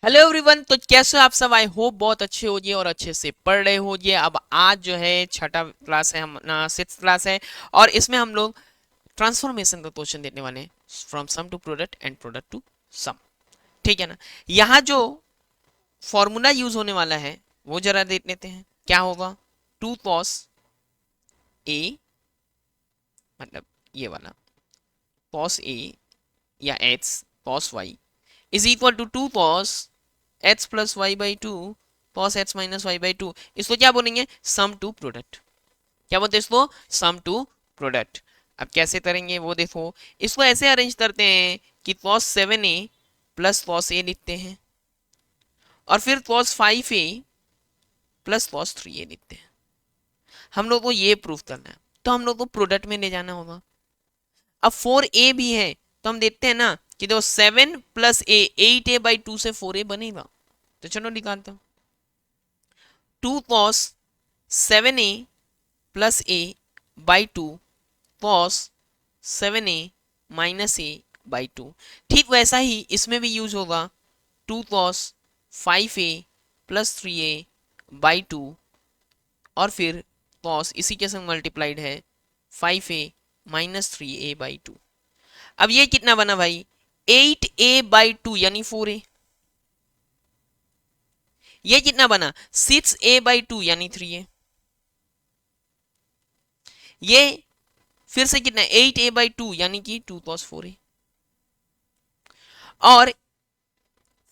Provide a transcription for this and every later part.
Hello everyone. तो कैसे हो आप सब? आई होप बहुत अच्छे हो और अच्छे से पढ़ रहे हो। अब आज जो है छठा क्लास है, हम ना सिक्स क्लास है। और इसमें हम लोग ट्रांसफॉर्मेशन का क्वेश्चन देने वाले हैं, from sum to product and product to sum. ठीक है ना? यहाँ जो फॉर्मूला यूज होने वाला है वो जरा देख लेते हैं। क्या होगा? टू कॉस ए, मतलब ये वाला कॉस ए या X cos Y is equal to two cos H plus Y by two cos H minus Y by two. इसको क्या बोलेंगे? Sum to product. क्या बोलते हैं इसको? Sum to product. अब कैसे करेंगे वो देखो। इसको ऐसे अरेंज करते हैं कि cos seven A plus cos ए लिखते हैं, और फिर cos five A plus cos three ए लिखते हैं। हम लोग को ये प्रूफ करना है, तो हम लोग को प्रोडक्ट में ले जाना होगा। अब फोर ए भी है, तो हम देखते हैं ना कि देखो seven plus A, eight A by two से फोर ए बनेगा। तो चलो निकालते हैं। Two cos seven A plus A by two cos seven A minus A by two. ठीक वैसा ही इसमें भी यूज होगा। Two cos five A plus three A by two, और फिर कॉस इसी के संग मल्टीप्लाइड है five A minus three A by two. अब ये कितना बना भाई? एट ए बाई टू यानी फोर ए। ये कितना बना? सिक्स ए बाई टू यानी थ्री ए। ये फिर से कितना? एट ए बाई टू यानी कि टू कॉस फोर ए, और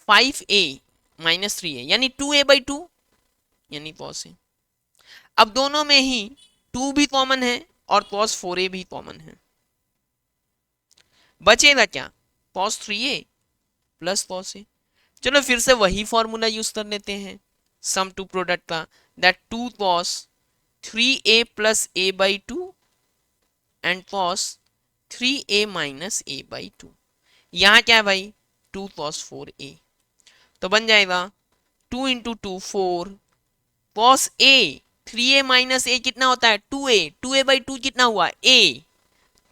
फाइव ए माइनस थ्री ए यानी टू ए बाई टू यानी कॉस ए। अब दोनों में ही टू भी कॉमन है और कॉस फोर ए भी कॉमन है। बचेगा क्या? Cos three A plus cos A. चलो फिर से वही फॉर्मूला यूज कर लेते हैं सम टू प्रोडक्ट का, that two cos three A plus A by two and cos three A minus A by two. यहाँ क्या है भाई? Two cos four A. तो बन जाएगा two into two four cos A, three A minus A कितना होता है? Two A. Two A by to कितना हुआ? ए।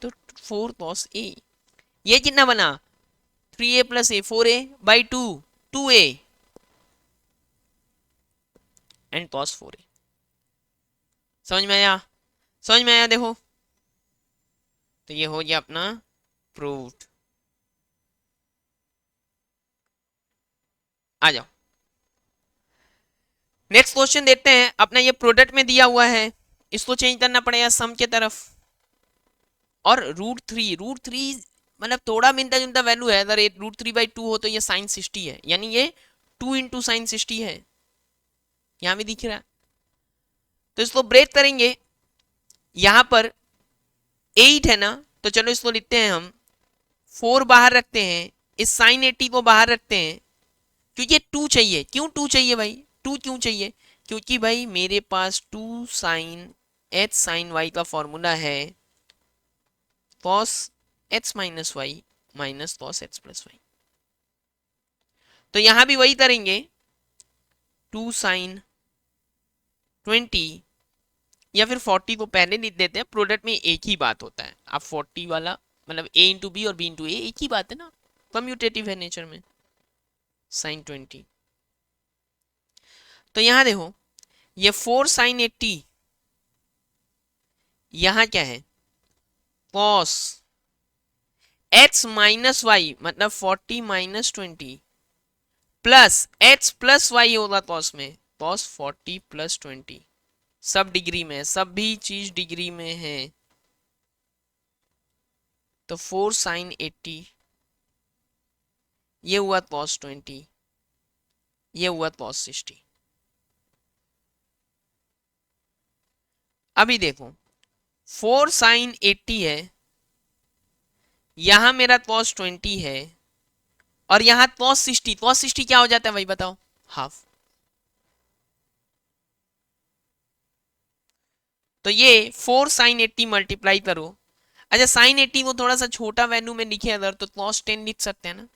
तो फोर कॉस ए। ये कितना बना? Three A plus A, four A by two, two A and cos four A. समझ में आया? समझ में आया? देखो, तो ये हो गया अपना प्रूव्ड। आ जाओ नेक्स्ट क्वेश्चन देखते हैं। अपना ये प्रोडक्ट में दिया हुआ है, इसको चेंज करना पड़ेगा सम के तरफ। और रूट थ्री मतलब थोड़ा मिलता जुलता वैल्यू है। अगर रूट थ्री बाई टू हो तो ये साइन सिक्सटी है, यानी ये टू इंटू साइन सिक्सटी है। यहां भी दिख रहा है। तो इसको ब्रेक करेंगे। यहां पर एट है ना, तो चलो इसको लिखते हैं हम। फोर बाहर रखते हैं, इस साइन एटी को बाहर रखते हैं, क्योंकि टू चाहिए। क्यों टू चाहिए भाई? टू क्यों चाहिए? क्योंकि भाई मेरे पास two sine H sine Y का फॉर्मूला है cos H minus Y minus cos H plus Y. तो यहां भी वही करेंगे, टू साइन ट्वेंटी या फिर फोर्टी को पहले लिख देते हैं। प्रोडक्ट में एक ही बात होता है। आप फोर्टी वाला मतलब ए इंटू बी और बी इंटू ए एक ही बात है ना, कम्यूटेटिव है नेचर में। साइन ट्वेंटी, तो यहां देखो ये फोर साइन एट्टी, यहां क्या है? कॉस एच माइनस वाई मतलब forty minus twenty plus h plus y होगा कॉस में, कॉस फोर्टी प्लस ट्वेंटी। सब डिग्री में है, सब भी चीज डिग्री में है। तो फोर साइन एट्टी, ये हुआ कॉस ट्वेंटी, ये हुआ कॉस सिक्सटी। अभी देखो फोर साइन एट्टी है, यहां मेरा कॉस ट्वेंटी है, और यहां कॉस सिक्सटी। कॉस सिक्सटी क्या हो जाता है भाई बताओ? हाफ। तो ये फोर साइन एट्टी मल्टीप्लाई करो। अच्छा, साइन एट्टी को थोड़ा सा छोटा वैल्यू में लिखे अगर, तो कॉस टेन लिख सकते हैं ना।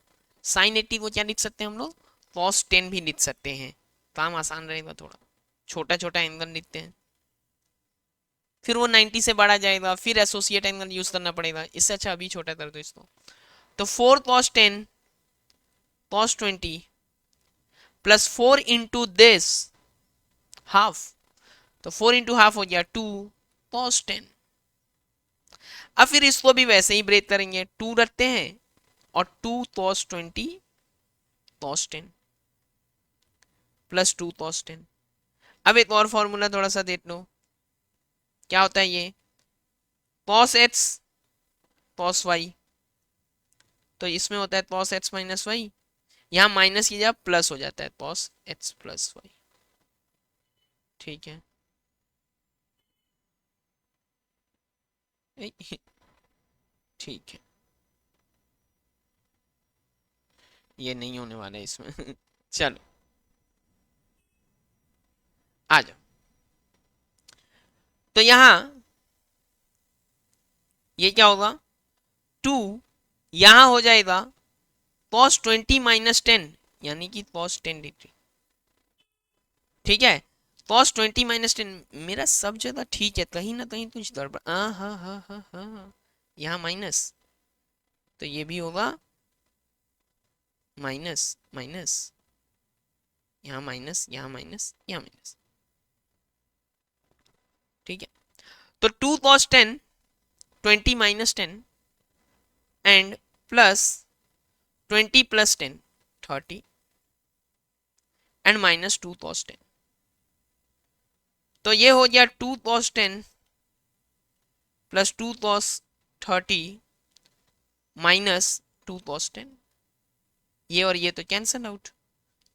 साइन एट्टी को क्या लिख सकते हैं हम लोग? कॉस टेन भी लिख सकते हैं। काम आसान रहेगा, थोड़ा छोटा छोटा एंगल लिखते हैं। फिर वो 90 से बढ़ा जाएगा, फिर एसोसिएट एंगल यूज करना पड़ेगा। इससे अच्छा अभी छोटा कर दो इसको। तो four cos tan cos twenty plus 4 into this half, तो 4 इंटू हाफ हो गया 2 cos 10। अब फिर इसको भी वैसे ही ब्रेक करेंगे, 2 रखते हैं और 2 cos 20 cos 10 प्लस 2 cos 10। अब एक और फॉर्मूला थोड़ा सा देख लो, क्या होता है ये, cos x cos y, तो इसमें होता है cos x माइनस वाई, यहाँ माइनस की जगह प्लस हो जाता है cos x प्लस वाई। ठीक है, ठीक है, ये नहीं होने वाला है इसमें चलो आ जाओ। तो यहां ये क्या होगा, 2 यहां हो जाएगा cos 20 माइनस 10, यानी कि cos 10 डिग्री। ठीक है, cos 20 माइनस 10, मेरा सब जगह ठीक है, कहीं ना कहीं कुछ गड़बड़, हाँ हाँ हाँ हाँ हाँ, यहाँ माइनस, तो ये भी होगा माइनस माइनस, यहाँ माइनस, यहाँ माइनस, यहाँ माइनस। ठीक है, तो 2 cos 10 20 minus 10 and plus 20 plus 10 30 and minus 2 cos 10, तो ये हो गया 2 cos 10 plus 2 cos 30 minus 2 cos 10, ये और ये तो कैंसल आउट,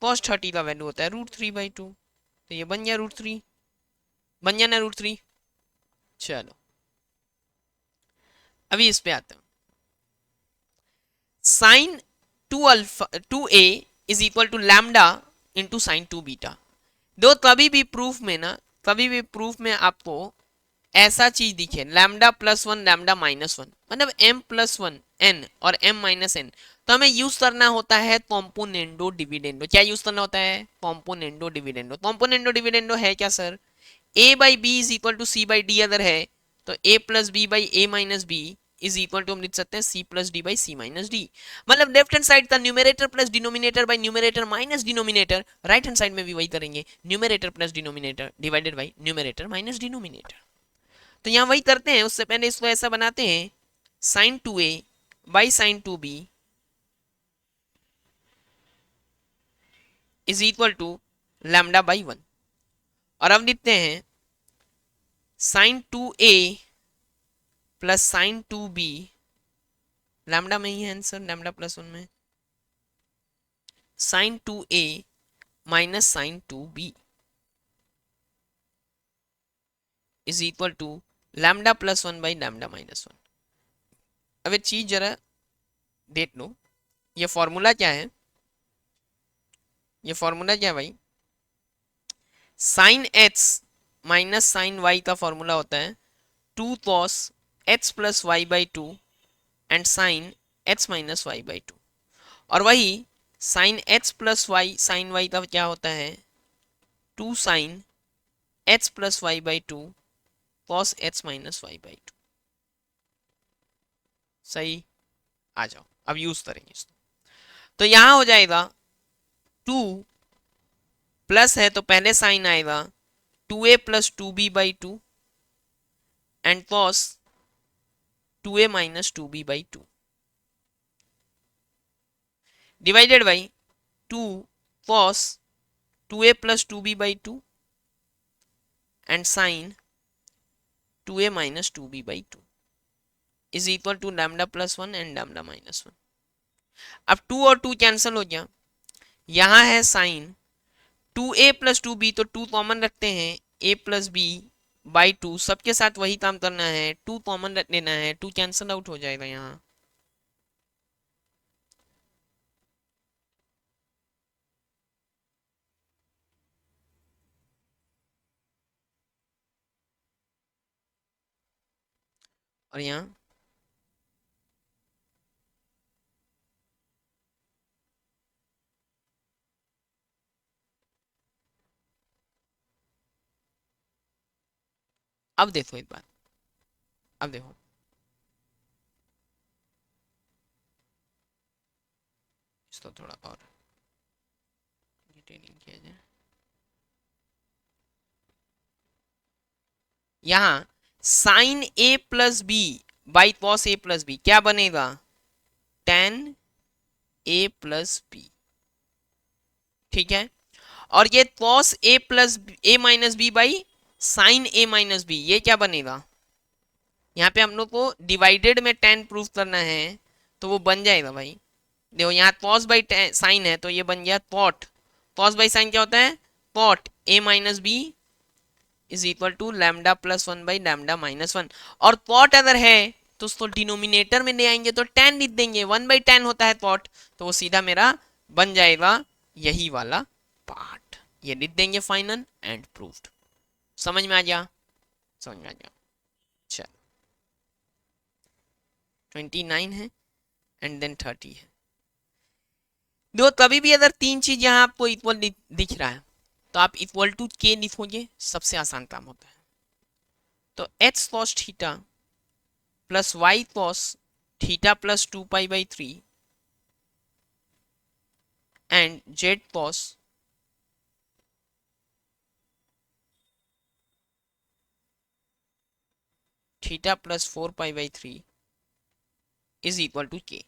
cos 30 का वैल्यू होता है √3/2, तो ये बन गया √3, बन गया ना √3। चलो अभी इस पे आते हैं, sine 2 a is equal to lambda into sine 2 beta. दो कभी भी प्रूफ में ना, कभी भी प्रूफ में आपको ऐसा चीज दिखे lambda plus one lambda minus one, मतलब m प्लस वन एन और m माइनस एन, तो हमें यूज करना होता है कॉम्पोनेंडो डिविडेंडो। क्या यूज करना होता है, कॉम्पोनेंडो डिविडेंडो। कॉम्पोनेंडो डिविडेंडो है क्या sir, a by b is equal to c by d अगर है तो a plus b by a minus b is equal to हम लिख सकते हैं c plus d by c minus d. मतलब लेफ्ट हैंड साइड का numerator plus denominator by numerator minus denominator, right hand side में भी वही करेंगे, numerator plus denominator divided by numerator minus denominator. तो यहाँ वही करते हैं, उससे पहले इसको ऐसा बनाते हैं, sine 2a by sine 2b is equal to lambda by 1, और अब लिखते हैं sine 2a plus sign 2b, lambda में ही है आंसर, लैम्डा प्लस 1 में, sine 2a minus sine 2b is equal to lambda plus 1 by lambda minus 1। अब एक चीज जरा देख लो, ये फॉर्मूला क्या है, ये फॉर्मूला क्या है भाई, sine x minus sine Y का फॉर्मूला होता है 2 cos x plus Y by two and sine x minus Y by two, और वही sine x plus y sine Y का क्या होता है 2 sine x plus Y by two cos x minus Y by two. सही, आ जाओ अब यूज करेंगे इसको, तो यहां हो जाएगा 2 प्लस है तो पहले साइन आएगा 2a plus 2b/2 and cos 2a minus 2b/2 divided by 2 cos 2a plus 2b/2 and sine 2a minus 2b/2 is equal to lambda plus 1 and lambda minus 1। अब 2 और 2 कैंसिल हो गया, यहां है साइन 2a प्लस 2b, तो 2 common रखते हैं, a plus b by 2, सबके साथ वही काम करना है, 2 कॉमन रख लेना है, 2 कैंसिल आउट हो जाएगा यहाँ, और यहाँ अब देखो एक बात, अब देखो इसको थोड़ा और, डिटेलिंग किया जाए, यहाँ sine a plus b by cos a plus b क्या बनेगा, टेन ए प्लस बी, ठीक है। और ये cos a plus a minus b by sine a minus b, ये क्या बनेगा, यहाँ पे हम लोग को डिवाइडेड में टेन प्रूफ करना है तो वो बन जाएगा भाई, देखो यहाँ कॉस बाई साइन है तो ये बन गया कॉट, कॉस बाई साइन क्या होता है, cot a minus b is equal to lambda plus one by lambda minus one. और कॉट अगर है तो उसको डिनोमिनेटर में ले आएंगे तो टेन लिख देंगे, वन बाई टेन होता है कॉट, तो वो सीधा मेरा बन जाएगा यही वाला पार्ट, ये लिख देंगे फाइनल एंड प्रूव्ड। समझ में आ गया, समझ में आ गया। चलो 29 है एंड देन 30 है। देखो कभी भी अगर तीन चीज यहाँ आपको इक्वल दिख रहा है तो आप इक्वल टू के लिखोगे, सबसे आसान काम होता है। तो एच कॉस थीटा प्लस वाई कॉस theta plus 2π/3 and Z cos theta plus 4π/3 is equal to K.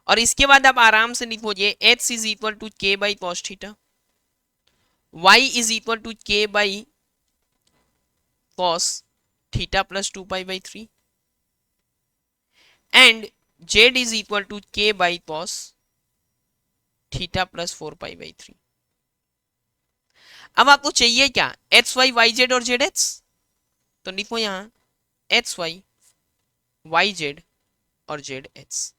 और इसके बाद आप आराम से लिखोगे H is equal to K by cos theta, Y is equal to K by cos theta plus 2π/3 and Z is equal to K by cos theta plus 4π/3। अब आपको चाहिए क्या, एक्स वाई वाई जेड और Z x, तो लिखो यहां x Y Y Z और Z x.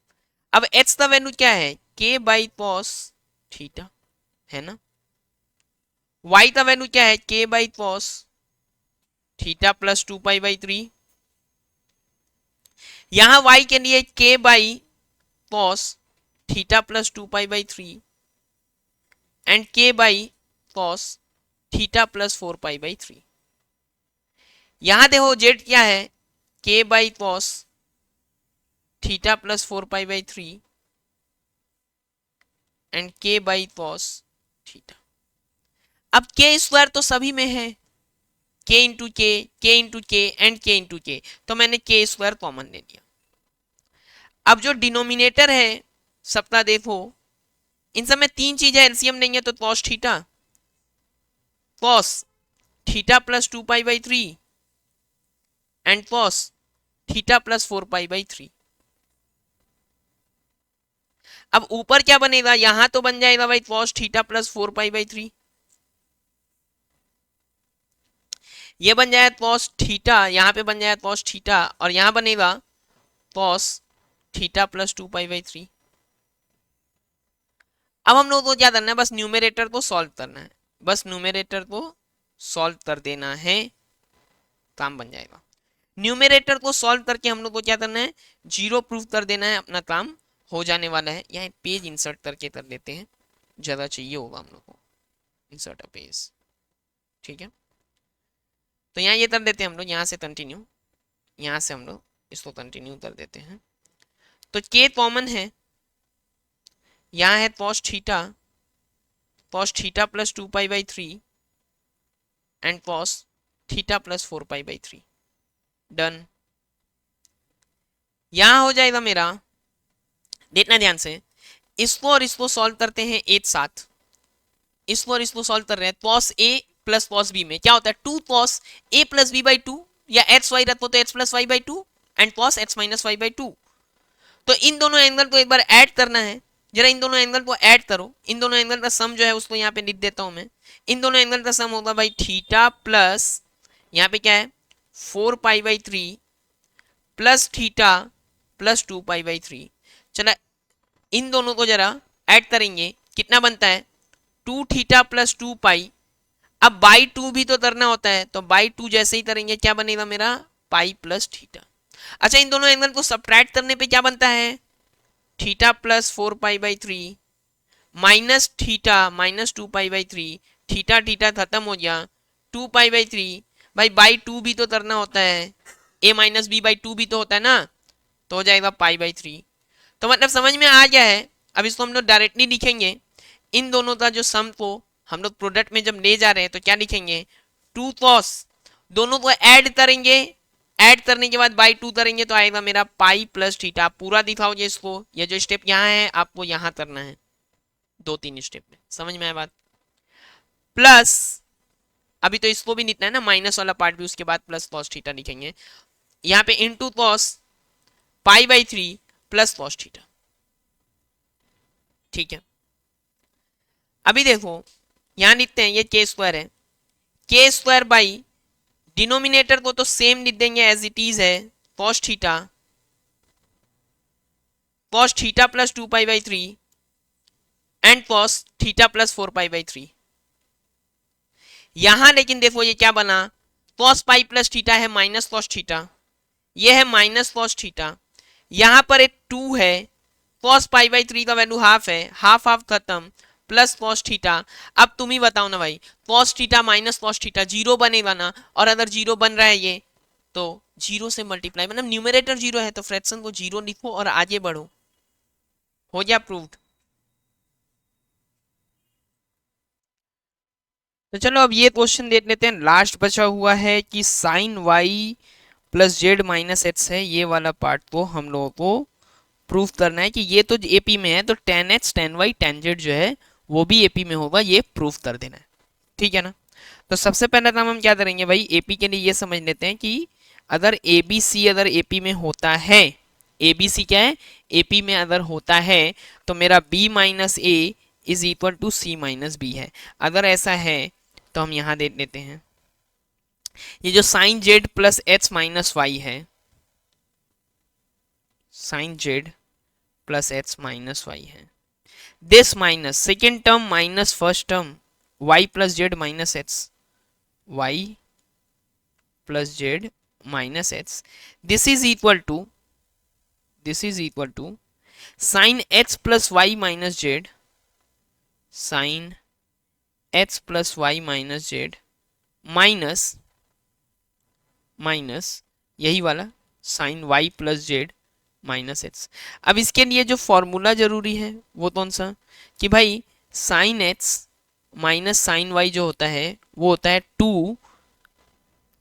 अब एक्स का वैल्यू क्या है, के बाई कॉस थीटा है ना, वाई का वैल्यू क्या है, के बाई कॉस थीटा प्लस 2π/3, यहां y के लिए k by cos theta plus 2π/3 and k by cos theta plus 4π/3। यहां देखो z क्या है, k by cos theta plus 4π/3 and k by cos theta. अब k स्क्वायर तो सभी में है, k into K into K and k into K, तो मैंने k स्क्वायर कॉमन ले लिया। अब जो डिनोमिनेटर है सबका देखो, इन सब में तीन चीजें एलसीएम लेंगे तो cos theta plus 2π/3 and cos theta plus 4π/3। अब ऊपर क्या बनेगा, यहां तो बन जाएगा भाई कॉस थीटा प्लस 4π/3, ये बन जाएगा कॉस थीटा, यहां पे बन जाएगा कॉस थीटा और यहां बनेगा कॉस थीटा प्लस 2π/3। अब हम लोग को क्या करना है, बस न्यूमरेटर को सॉल्व करना है, बस न्यूमरेटर को सॉल्व कर देना है, काम बन जाएगा। न्यूमरेटर को सॉल्व करके हम लोग को क्या करना है, जीरो प्रूफ कर देना है, अपना काम हो जाने वाला है। यहाँ पेज इंसर्ट करके कर लेते हैं, ज़्यादा चाहिए होगा हम लोग को, इंसर्ट अ पेज, ठीक है। तो यहाँ ये कर देते हैं हम लोग, यहाँ से कंटिन्यू, यहाँ से हम लोग इसको कंटिन्यू कर देते हैं। तो के कॉमन है, यहाँ है cos theta plus 2π/3 and cos theta plus 4π/3, done. यहां हो जाएगा मेरा, देखना ध्यान से, इसको और इसको सॉल्व करते हैं एक साथ, इसको और इसको सॉल्व कर रहे हैं, cos a plus cos b में क्या होता है, 2 cos a plus b by 2, या एक्स वाई रखो तो x plus Y by 2 and cos x minus Y by 2। तो इन दोनों एंगल को एक बार ऐड करना है, जरा इन दोनों एंगल को ऐड करो, इन दोनों एंगल का सम जो है उसको यहाँ पे लिख देता हूं मैं। इन दोनों एंगल का सम होगा भाई थीटा प्लस, यहाँ पे क्या है 4π/3 प्लस थीटा प्लस 2π/3। चला इन दोनों को जरा ऐड करेंगे, कितना बनता है 2 थीटा प्लस 2π। अब बाई 2 भी तो करना होता है, तो बाई 2 जैसे ही करेंगे क्या बनेगा मेरा, पाई प्लस थीटा। अच्छा इन दोनों एंगल को सब्ट्रैक्ट करने पे क्या बनता है, theta plus 4π/3 minus theta minus 2π/3, theta theta खत्म हो गया, 2π/3 भाई बाई 2 भी तो करना होता है, a माइनस बी बाई 2 भी तो होता है ना, तो हो जाएगा π/3। तो मतलब समझ में आ गया है। अब इसको हम लोग डायरेक्टली लिखेंगे, इन दोनों का जो सम को हम लोग प्रोडक्ट में जब ले जा रहे हैं तो क्या लिखेंगे, टू कॉस, दोनों को ऐड करेंगे, ऐड करने के बाद बाई टू करेंगे तो आएगा मेरा पाई प्लस थीटा। पूरा दिखाओ ये इसको, ये जो स्टेप यहाँ है आपको यहाँ करना है, 2-3 स्टेप में, समझ में आया बात। प्लस अभी तो इसको भी लिखना है ना, माइनस वाला पार्ट भी, उसके बाद प्लस कॉस थीटा लिखेंगे। यहाँ पे into cos pi by 3 plus cos theta, ठीक है। अभी देखो यहां लिखते हैं, ये के स्क्वायर है, के स्क्वायर बाई डिनोमिनेटर को तो सेम लिख देंगे एज इट इज है, cos theta plus 2 pi by 3 and cos theta plus 4 pi by 3। यहां लेकिन देखो ये क्या बना, कॉस पाई प्लस थीटा है माइनस कॉस थीटा, ये है माइनस कॉस थीटा, यहां पर एक 2 है, कॉस पाई बाई 3 का वैल्यू हाफ है, हाफ हाफ खत्म, प्लस कॉस थीटा। अब तुम ही बताओ ना भाई, cos theta minus cos theta zero बनेगा ना, और अगर जीरो बन रहा है ये तो जीरो से मल्टीप्लाई, मतलब न्यूमरेटर जीरो है तो फ्रैक्शन को जीरो लिखो और आगे बढ़ो, हो गया प्रूव्ड। तो चलो अब ये क्वेश्चन देख लेते हैं, लास्ट बचा हुआ है कि sine Y plus Z minus x है, ये वाला पार्ट तो हम लोगों को प्रूफ करना है कि ये तो एपी में है, तो tan x tan y tan z जो है वो भी एपी में होगा, ये प्रूफ कर देना है, ठीक है ना। तो सबसे पहला काम हम क्या करेंगे भाई, एपी के लिए ये समझ लेते हैं कि अगर ए बी सी अगर एपी में होता है, ए बी सी क्या है, एपी में अगर होता है तो मेरा b minus a is equal to c minus b है। अगर ऐसा है तो हम यहां देख लेते हैं, ये जो sine Z plus H minus Y है, sine Z plus H minus Y है, this minus second term minus first term Y plus Z minus x, Y plus Z minus X, this is equal to, this is equal to sine x plus Y minus Z, sine x plus Y minus Z minus minus यही वाला sine Y plus Z minus X. अब इसके लिए जो formula जरूरी है वो कौन सा, कि भाई sine x minus sine y जो होता है वो होता है 2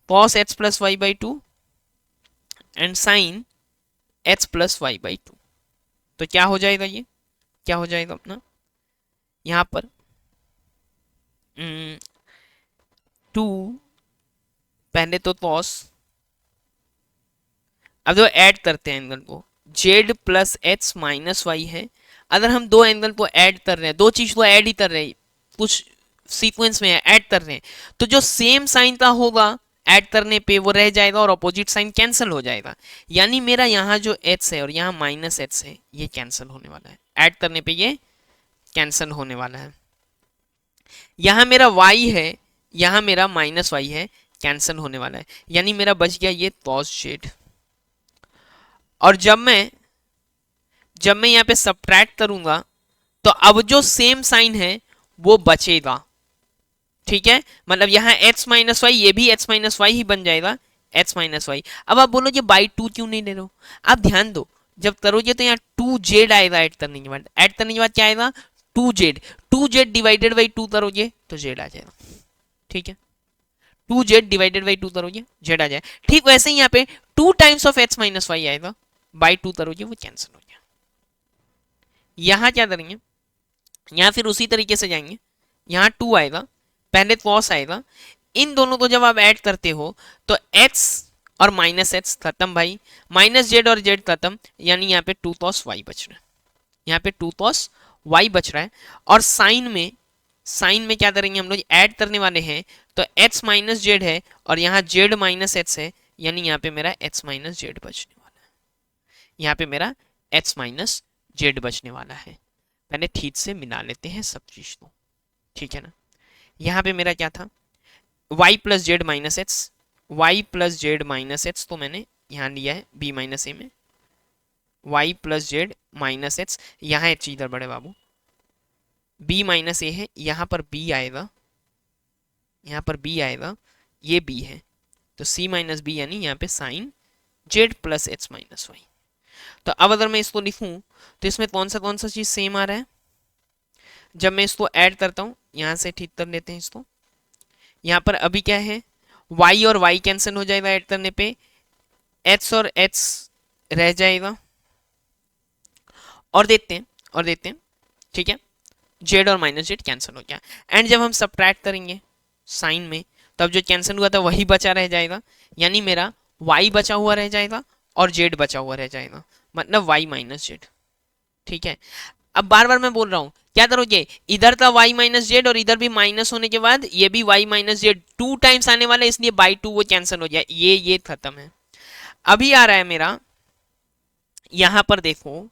cos x plus Y by 2 and sine x plus Y by 2। तो क्या हो जाएगा, ये क्या हो जाएगा अपना यहाँ पर 2 पहले तो कॉस, अब जो ऐड करते हैं एंगल को, z plus x minus Y है, अगर हम दो एंगल को ऐड कर रहे हैं, दो चीज को ऐड ही कर रहे हैं, कुछ सीक्वेंस में है ऐड कर रहे हैं, तो जो सेम साइन का होगा ऐड करने पे वो रह जाएगा और अपोजिट साइन कैंसिल हो जाएगा। यानी मेरा यहाँ जो एक्स है और यहाँ माइनस एक्स है ये कैंसिल होने वाला है, ऐड करने पे ये कैंसिल होने वाला है। यहाँ मेरा y है, यहाँ मेरा माइनस वाई है, कैंसिल होने वाला है, यानी मेरा बच गया ये कॉस जेड। और जब मैं यहाँ पे सब्ट्रैक्ट करूंगा तो अब जो सेम साइन है वो बचेगा, ठीक है। मतलब यहाँ एक्स माइनस वाई, ये भी एक्स माइनस वाई ही बन जाएगा, एक्स माइनस वाई। अब आप बोलोगे बाई टू क्यों नहीं ले रहे हो, आप ध्यान दो, जब करोगे तो यहाँ टू जेड आएगा ऐड करने के बाद, ऐड करने के बाद क्या आएगा two z, two z divided by two करोगे तो जेड आ जाएगा, ठीक है। Two z divided by two करोगे जेड आ जाए, ठीक वैसे ही यहाँ पे two times of x minus y आएगा, बाई टू करोगे वो कैंसिल हो गया। यहाँ क्या करेंगे, यहाँ फिर उसी तरीके से जाएंगे, यहाँ टू आएगा, पहले कॉस आएगा, इन दोनों को जब आप ऐड करते हो तो एक्स और माइनस एक्स खत्म भाई, माइनस जेड और जेड खत्म, यानी यहाँ पे टू कॉस वाई बच रहा है, यहाँ पे टू कॉस वाई बच रहा है। और साइन में क्या करेंगे हम लोग, ऐड करने वाले हैं, तो एक्स माइनस जेड है और यहाँ जेड माइनस एक्स है, यानी यहाँ पे मेरा एक्स माइनस जेड बचने वाला है, यहाँ पे मेरा एक्स माइनस जेड बचने वाला है। पहले ठीक से मिला लेते हैं सब चीज को, ठीक है ना। यहाँ पे मेरा क्या था, y plus Z minus x, Y plus Z minus x, तो मैंने यहाँ लिया है b माइनस ए में, y plus Z minus x, यहाँ एक चीज बड़े बाबू b माइनस ए है, यहाँ पर b आएगा, यहाँ पर b आएगा, ये b है, तो c माइनस बी, यानी यहाँ पे sine Z plus x minus y. तो अब अगर मैं इसको लिखूं तो इसमें कौन सा चीज सेम आ रहा है, जब मैं इसको ऐड करता हूँ, यहाँ से ठीक कर लेते हैं इसको, यहाँ पर अभी क्या है, y और y कैंसिल हो जाएगा ऐड करने पे, h और h रह जाएगा, और देखते हैं, ठीक है, z और माइनस जेड कैंसिल हो गया। एंड जब हम सब्ट्रैक्ट करेंगे साइन में, तब जो कैंसिल हुआ था वही बचा रह जाएगा, यानी मेरा y बचा हुआ रह जाएगा और z बचा हुआ रह जाएगा, मतलब y माइनस जेड। ठीक है, अब बार बार मैं बोल रहा हूं, क्या करोगे, इधर था y माइनस जेड और इधर भी माइनस होने के बाद ये भी y माइनस जेड 2 टाइम्स आने वाला है, इसलिए बाई 2 वो कैंसिल हो जाए, ये खत्म है। अभी आ रहा है मेरा, यहां पर देखो,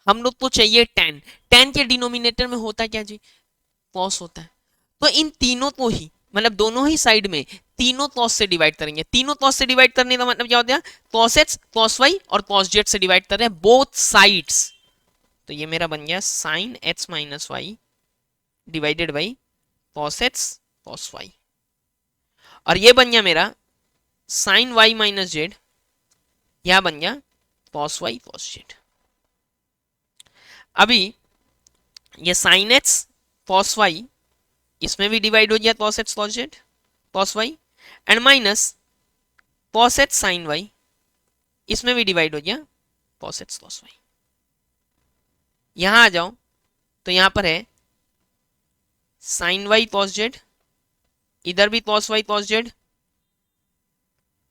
हम लोग को चाहिए 10, 10 के डिनोमिनेटर में होता क्या जी, कॉस होता है, तो इन तीनों को ही, मतलब दोनों ही साइड में तीनों कॉस से डिवाइड करेंगे। तीनों कॉस से डिवाइड करने का मतलब क्या होता है, कॉस एक्स कॉस वाई और कॉस जेड से डिवाइड कर रहे हैं बोथ साइड्स, तो ये मेरा बन गया sine x minus y divided by cos x cos y, और ये बन गया मेरा साइन वाई माइनस जेड, यह बन गया कॉस वाई कॉस जेड। अभी ये साइन एक्स कॉस वाई, इसमें भी डिवाइड हो गया cos x cos z cos y, and minus cos x sine y, इसमें भी डिवाइड हो गया कॉस एक्स कॉस वाई। यहां आ जाओ तो यहां पर है साइन वाई कॉस जेड, इधर भी कॉस वाई कॉस जेड,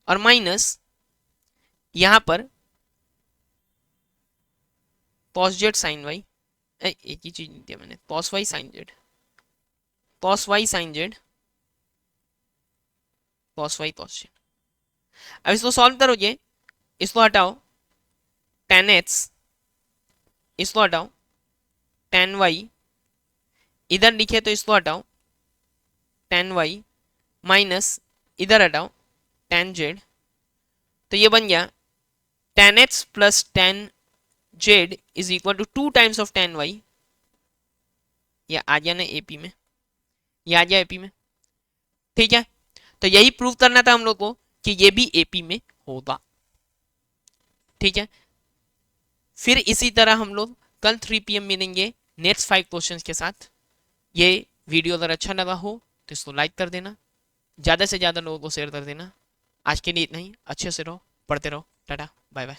और माइनस यहां पर कॉस जेड साइन वाई, एक ही चीज दिया मैंने, cos y sine z, cos y sine z, cos y cos z. अब इसको सॉल्व करोगे, इसको हटाओ, टेन एक्स, इसको हटाओ टेन वाई, इधर लिखे तो इसको हटाओ टेन वाई, माइनस इधर हटाओ टेन जेड, तो ये बन गया tan x plus tan z is equal to 2 times of tan y. ये आ गया ना एपी में, ये आ गया एपी में। ठीक है, तो यही प्रूव करना था हम लोग को कि ये भी एपी में होगा। ठीक है, फिर इसी तरह हम लोग कल 3 PM मिलेंगे नेक्स्ट 5 क्वेश्चंस के साथ। ये वीडियो अगर अच्छा लगा हो तो इसको लाइक कर देना, ज़्यादा से ज़्यादा लोगों को शेयर कर देना। आज के लिए इतना ही, अच्छे से रहो, पढ़ते रहो, टाटा बाय बाय।